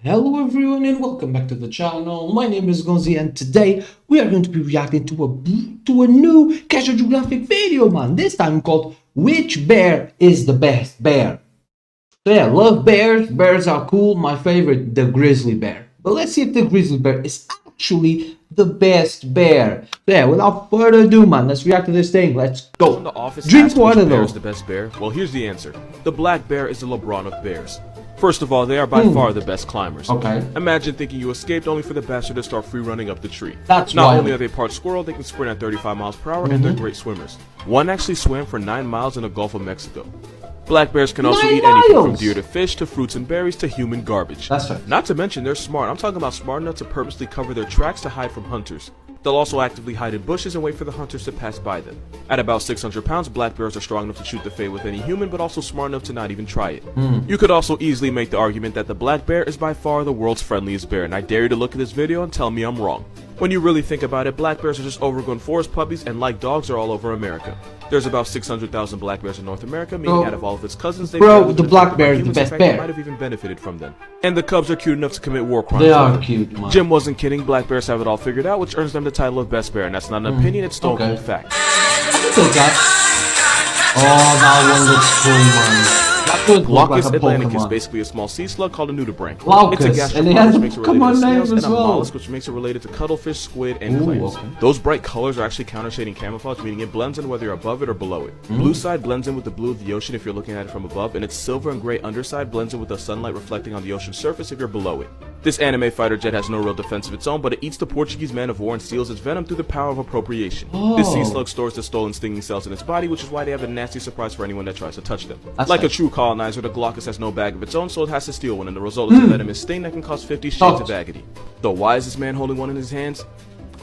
Hello everyone and welcome back to the channel. My name is Gonzii and today we are going to be reacting to a new Casual Geographic video, man. This time called Which Bear is the Best Bear? So yeah, love bears. Bears are cool. My favorite, the grizzly bear. But let's see if the grizzly bear is actually the best bear. So yeah, without further ado, man, let's react to this thing. Let's go. The office Drink water which bear though. is the best bear? Well, here's the answer. The black bear is the LeBron of bears. First of all, they are by far the best climbers. Okay. Imagine thinking you escaped only for the bastard to start free running up the tree. That's Not wild. only are they part squirrel, they can sprint at 35 miles per hour and they're great swimmers. One actually swam for 9 miles in the Gulf of Mexico. Black bears can also 9 eat anything from miles? deer to fish to fruits and berries to human garbage. That's right. Not to mention they're smart. I'm talking about smart enough to purposely cover their tracks to hide from hunters. They'll also actively hide in bushes and wait for the hunters to pass by them. At about 600 pounds, black bears are strong enough to shoot the fay with any human, but also smart enough to not even try it. You could also easily make the argument that the black bear is by far the world's friendliest bear, and I dare you to look at this video and tell me I'm wrong. When you really think about it, black bears are just overgrown forest puppies, and like dogs, are all over America. There's about 600,000 black bears in North America, meaning out of all of its cousins, the black bear is the best bear. Might have even benefited from them. And the cubs are cute enough to commit war crimes. They are cute, man. Jim wasn't kidding. Black bears have it all figured out, which earns them the title of best bear, and that's not an opinion; it's stone cold fact. Take that. Oh, that one looks cool, man. That could look like Glaucus a atlanticus is Pokemon. basically a small sea slug called a nudibranch. Glaucus, It's a and they gastropod, have which the makes it related Pokemon to snails, names and as a well. mollusk, which makes it related to cuttlefish, squid, and clams. Okay. Those bright colors are actually counter-shading camouflage, meaning it blends in whether you're above it or below it. Blue side blends in with the blue of the ocean if you're looking at it from above, and its silver and gray underside blends in with the sunlight reflecting on the ocean surface if you're below it. This anime fighter jet has no real defense of its own, but it eats the Portuguese man of war and steals its venom through the power of appropriation. This sea slug stores the stolen stinging cells in its body, which is why they have a nasty surprise for anyone that tries to touch them. Like a true colonizer, the Glaucus has no bag of its own, so it has to steal one, and the result is a venomous sting that can cause 50 shades of agony. Though why is this man holding one in his hands?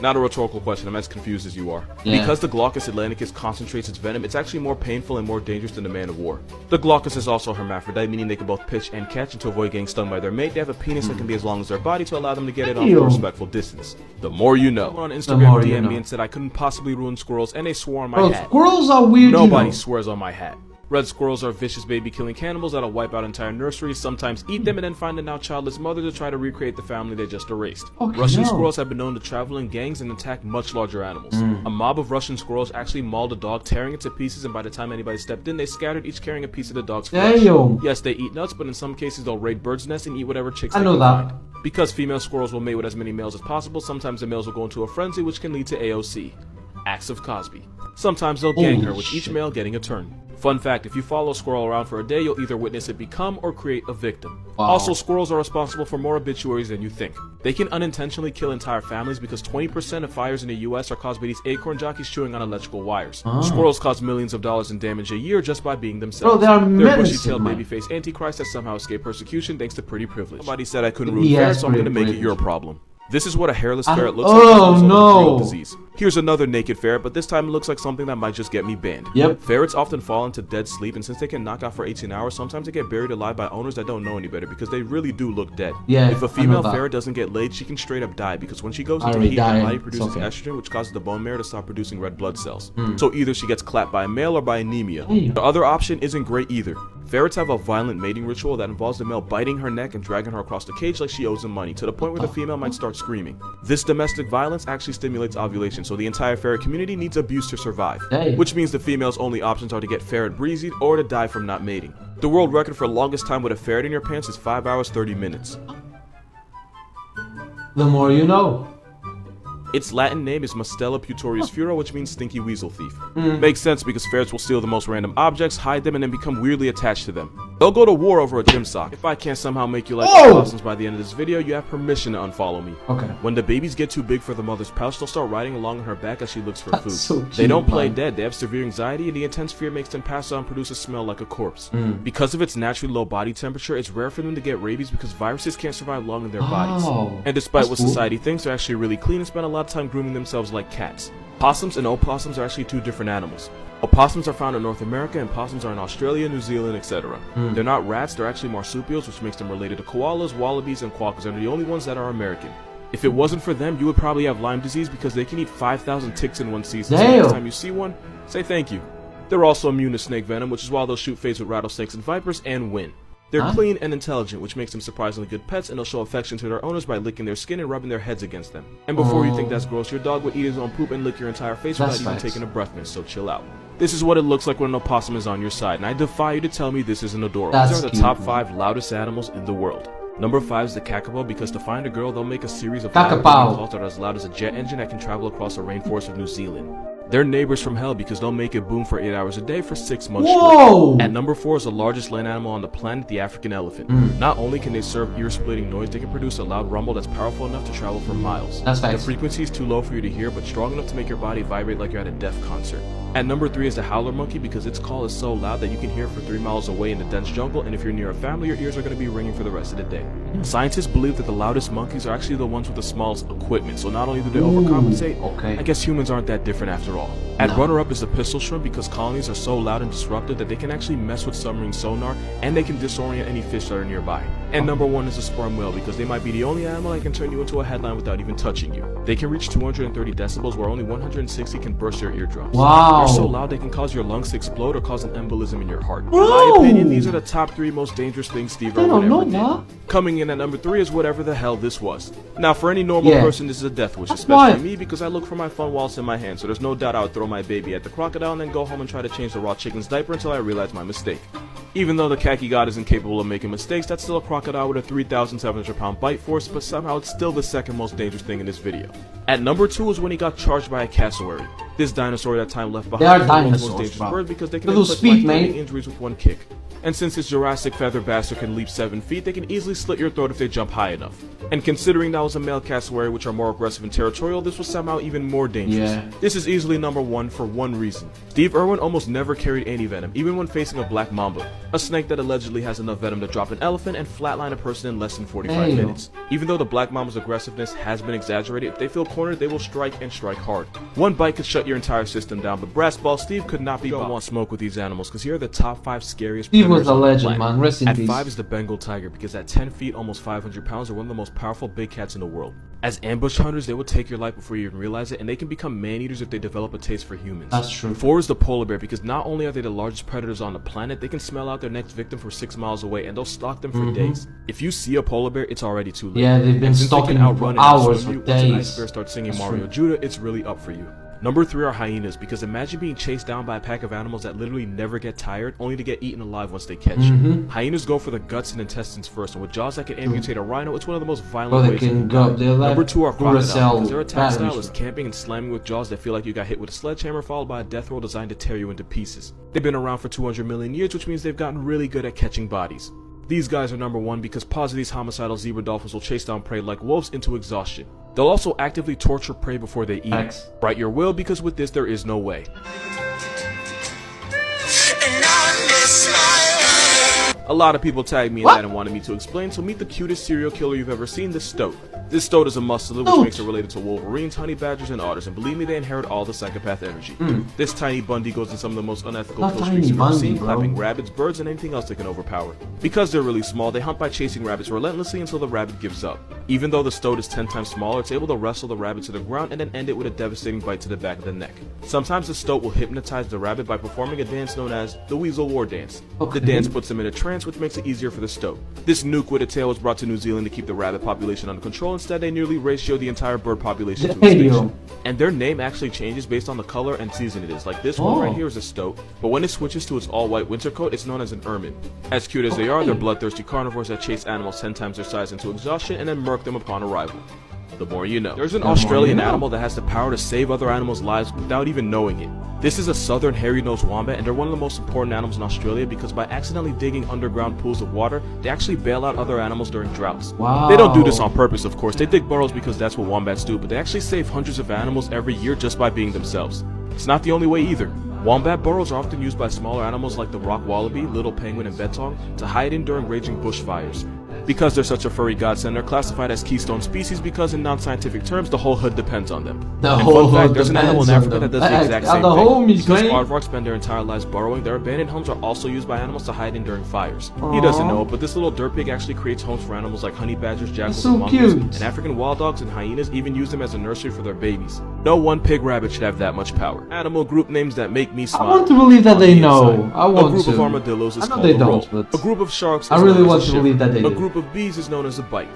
Not a rhetorical question, I'm as confused as you are. Yeah. Because the Glaucus atlanticus concentrates its venom, it's actually more painful and more dangerous than the man of war. The Glaucus is also hermaphrodite, meaning they can both pitch and catch, and to avoid getting stung by their mate, they have a penis that can be as long as their body to allow them to get it off at a respectful distance. The more you know. On Instagram DM me and said I couldn't possibly ruin squirrels, and they swore on my hat. Squirrels are weird. Nobody swears on my hat. Red squirrels are vicious baby-killing cannibals that'll wipe out entire nurseries, sometimes eat them, and then find a now childless mother to try to recreate the family they just erased. Russian squirrels have been known to travel in gangs and attack much larger animals. A mob of Russian squirrels actually mauled a dog, tearing it to pieces, and by the time anybody stepped in, they scattered, each carrying a piece of the dog's flesh. Yes, they eat nuts, but in some cases they'll raid birds' nests and eat whatever chicks they can find. Because female squirrels will mate with as many males as possible, sometimes the males will go into a frenzy, which can lead to AOC. Acts of Cosby. Sometimes they'll gang her, with each male getting a turn. Fun fact, if you follow a squirrel around for a day, you'll either witness it become or create a victim. Also, squirrels are responsible for more obituaries than you think. They can unintentionally kill entire families because 20% of fires in the US are caused by these acorn jockeys chewing on electrical wires. Squirrels cause millions of dollars in damage a year just by being themselves. They're bushy-tailed babyface antichrist that somehow escaped persecution thanks to pretty privilege. Somebody said I couldn't root ferrets, so I'm gonna make it your problem. This is what a hairless ferret looks like with disease. Here's another naked ferret, but this time it looks like something that might just get me banned. Ferrets often fall into dead sleep, and since they can knock out for 18 hours, sometimes they get buried alive by owners that don't know any better because they really do look dead. If a female ferret doesn't get laid, she can straight up die because when she goes into heat, her body produces estrogen, which causes the bone marrow to stop producing red blood cells. So either she gets clapped by a male or by anemia. The other option isn't great either. Ferrets have a violent mating ritual that involves the male biting her neck and dragging her across the cage like she owes him money, to the point where the female might start screaming. This domestic violence actually stimulates ovulation, so the entire ferret community needs abuse to survive. Which means the female's only options are to get ferret breezied or to die from not mating. The world record for longest time with a ferret in your pants is 5 hours 30 minutes. The more you know. Its Latin name is Mustela putorius furo, which means stinky weasel thief. Makes sense because ferrets will steal the most random objects, hide them, and then become weirdly attached to them. They'll go to war over a gym sock. If I can't somehow make you like opossums by the end of this video, you have permission to unfollow me. When the babies get too big for the mother's pouch, they'll start riding along on her back as she looks for food. So cute, they don't play dead, they have severe anxiety, and the intense fear makes them pass out and produce a smell like a corpse. Because of its naturally low body temperature, it's rare for them to get rabies because viruses can't survive long in their bodies. And despite what society thinks, they're actually really clean and spend a lot of time grooming themselves like cats. Possums and opossums are actually two different animals. Opossums are found in North America and possums are in Australia, New Zealand, etc. They're not rats, they're actually marsupials, which makes them related to koalas, wallabies, and quokkas, and they're the only ones that are American. If it wasn't for them, you would probably have Lyme disease because they can eat 5,000 ticks in one season. So next time you see one, say thank you. They're also immune to snake venom, which is why they'll shoot fades with rattlesnakes and vipers and win. They're clean and intelligent, which makes them surprisingly good pets, and they'll show affection to their owners by licking their skin and rubbing their heads against them. And before you think that's gross, your dog would eat his own poop and lick your entire face without even taking a breath mint, so chill out. This is what it looks like when an opossum is on your side, and I defy you to tell me this isn't adorable. These are the top 5 loudest animals in the world. Number 5 is the kakapo, because to find a girl, they'll make a series of calls that are as loud as a jet engine that can travel across the rainforest of New Zealand. They're neighbors from hell because they'll make it boom for 8 hours a day for 6 months straight. At number 4 is the largest land animal on the planet, the African elephant. Not only can they serve ear-splitting noise, they can produce a loud rumble that's powerful enough to travel for miles. The frequency is too low for you to hear, but strong enough to make your body vibrate like you're at a deaf concert. At number 3 is the howler monkey, because its call is so loud that you can hear it for 3 miles away in the dense jungle, and if you're near a family, your ears are going to be ringing for the rest of the day. Scientists believe that the loudest monkeys are actually the ones with the smallest equipment, so not only do they overcompensate, I guess humans aren't that different after all. At runner-up is the pistol shrimp, because colonies are so loud and disruptive that they can actually mess with submarine sonar, and they can disorient any fish that are nearby. And number 1 is the sperm whale, because they might be the only animal that can turn you into a headline without even touching you. They can reach 230 decibels, where only 160 can burst your eardrums. They're so loud they can cause your lungs to explode or cause an embolism in your heart. In my opinion, these are the top 3 most dangerous things Steve Irwin ever did. Coming in at number 3 is whatever the hell this was. Now, for any normal person, this is a death wish, especially me, because I look for my fun while it's in my hand, so there's no doubt I would throw my baby at the crocodile and then go home and try to change the raw chicken's diaper until I realize my mistake. Even though the khaki god is incapable of making mistakes, that's still a crocodile with a 3,700 pound bite force, but somehow it's still the second most dangerous thing in this video. At number 2 is when he got charged by a cassowary. This dinosaur that time left behind is the most dangerous bird because they can inflict life-threatening injuries with 1 kick. And since this Jurassic feather bastard can leap 7 feet, they can easily slit your throat if they jump high enough. And considering that was a male cassowary, which are more aggressive and territorial, this was somehow even more dangerous. This is easily number 1 for one reason. Steve Irwin almost never carried any venom, even when facing a black mamba, a snake that allegedly has enough venom to drop an elephant and flatline a person in less than 45 minutes. Even though the black mamba's aggressiveness has been exaggerated, if they feel cornered, they will strike and strike hard. 1 bite could shut your entire system down, but Brass Ball Steve could not be bought. Don't want smoke with these animals, because here are the top 5 scariest predators. Steve was a legend, man. Rest in peace. At 5 is the Bengal tiger, because at 10 feet, almost 500 pounds, they're one of the most powerful big cats in the world. As ambush hunters, they will take your life before you even realize it, and they can become man-eaters if they develop a taste for humans. That's true. 4 is the polar bear, because not only are they the largest predators on the planet, they can smell out their next victim for 6 miles away, and they'll stalk them for days. If you see a polar bear, it's already too late. Yeah, they've been stalking for hours or days. Once an ice bear starts singing Mario Judah, it's really up for you. Number 3 are hyenas, because imagine being chased down by a pack of animals that literally never get tired, only to get eaten alive once they catch you. Hyenas go for the guts and intestines first, and with jaws that can amputate a rhino, it's one of the most violent ways to die. Number 2 are crocodiles, because their attack style is camping and slamming with jaws that feel like you got hit with a sledgehammer, followed by a death roll designed to tear you into pieces. They've been around for 200 million years, which means they've gotten really good at catching bodies. These guys are number 1 because paws of these homicidal zebra dolphins will chase down prey like wolves into exhaustion. They'll also actively torture prey before they eat it. Write your will, because with this there is no way. A lot of people tagged me in that and wanted me to explain, so meet the cutest serial killer you've ever seen, the stoat. This stoat is a muscular, which makes it related to wolverines, honey badgers, and otters, and believe me, they inherit all the psychopath energy. This tiny Bundy goes in some of the most unethical kill streaks you've ever seen, clapping rabbits, birds, and anything else they can overpower. Because they're really small, they hunt by chasing rabbits relentlessly until the rabbit gives up. Even though the stoat is 10 times smaller, it's able to wrestle the rabbit to the ground and then end it with a devastating bite to the back of the neck. Sometimes the stoat will hypnotize the rabbit by performing a dance known as the Weasel War Dance. The dance puts them in a trance, which makes it easier for the stoat. This nuke with a tail was brought to New Zealand to keep the rabbit population under control. Instead, they nearly ratioed the entire bird population to extinction. And their name actually changes based on the color and season it is. Like this one right here is a stoat, but when it switches to its all-white winter coat, it's known as an ermine. As cute as they are, they're bloodthirsty carnivores that chase animals 10 times their size into exhaustion and then murk them upon arrival. The more you know. There's an Australian animal that has the power to save other animals' lives without even knowing it. This is a southern hairy-nosed wombat, and they're one of the most important animals in Australia because by accidentally digging underground pools of water, they actually bail out other animals during droughts. They don't do this on purpose, of course. They dig burrows because that's what wombats do, but they actually save hundreds of animals every year just by being themselves. It's not the only way either. Wombat burrows are often used by smaller animals like the rock wallaby, little penguin, and bettong to hide in during raging bushfires. Because they're such a furry godsend, they're classified as keystone species because in non-scientific terms, the whole hood depends on them. Fun fact, there's an animal in Africa that does the exact same thing. Because aardvarks spend their entire lives burrowing, their abandoned homes are also used by animals to hide in during fires. He doesn't know it, but this little dirt pig actually creates homes for animals like honey badgers, jackals, and mongoose, and African wild dogs and hyenas even use them as a nursery for their babies. No one pig rabbit should have that much power. Animal group names that make me smile. I want to believe that On they the know. inside. I want A group to. of armadillos is I know called they a don't, roll. but A group of sharks is I really known want as a to believe that they shiver. do. A group of bees is known as a bike.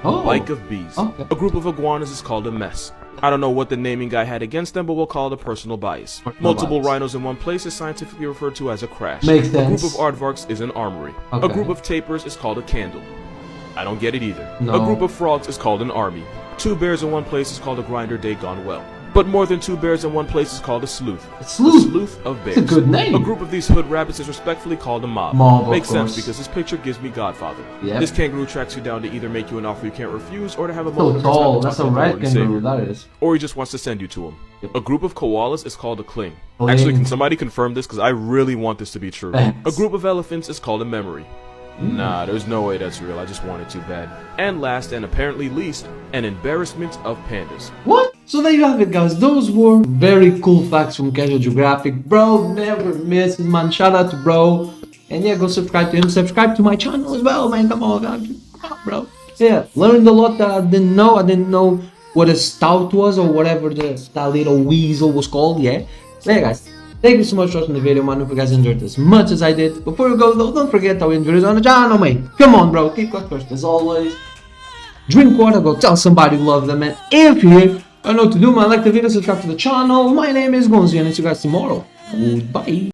Oh. A bike of bees. Okay. A group of iguanas is called a mess. I don't know what the naming guy had against them, but we'll call it a personal bias. Multiple rhinos in one place is scientifically referred to as a crash. Makes A sense. group of aardvarks is an armory. Okay. A group of tapirs is called a candle. I don't get it either. No. A group of frogs is called an army. 2 bears in one place is called a grinder day gone well. But more than 2 bears in one place is called a sleuth. A sleuth? The sleuth of bears. That's a good name. A group of these hood rabbits is respectfully called a mob. Mob, Makes of course. sense because this picture gives me Godfather. Yep. This kangaroo tracks you down to either make you an offer you can't refuse or to have a So moment of your time tall. to That's talk a about the red Lord and Savior. kangaroo, that is. Or he just wants to send you to him. Yep. A group of koalas is called a cling. Cling. Actually, can somebody confirm this? Because I really want this to be true. Thanks. A group of elephants is called a memory. Nah, there's no way that's real. I just want it too bad. And last, and apparently least, an embarrassment of pandas. What? So there you have it, guys. Those were very cool facts from Casual Geographic. Bro, never miss, man. Shout out to bro. And yeah, go subscribe to him. Subscribe to my channel as well, man. Come on, bro. Yeah, learned a lot that I didn't know. I didn't know what a stout was or whatever that little weasel was called. Yeah. So yeah, guys. Thank you so much for watching the video, man. I hope you guys enjoyed it as much as I did. Before you go, though, don't forget how we enjoy this on the channel, man. Come on, bro. Keep God first, as always. Drink water, go tell somebody you love them, man. If you're here, I know what to do, man. Like the video, subscribe to the channel. My name is Gonzii, and I'll see you guys tomorrow. Goodbye.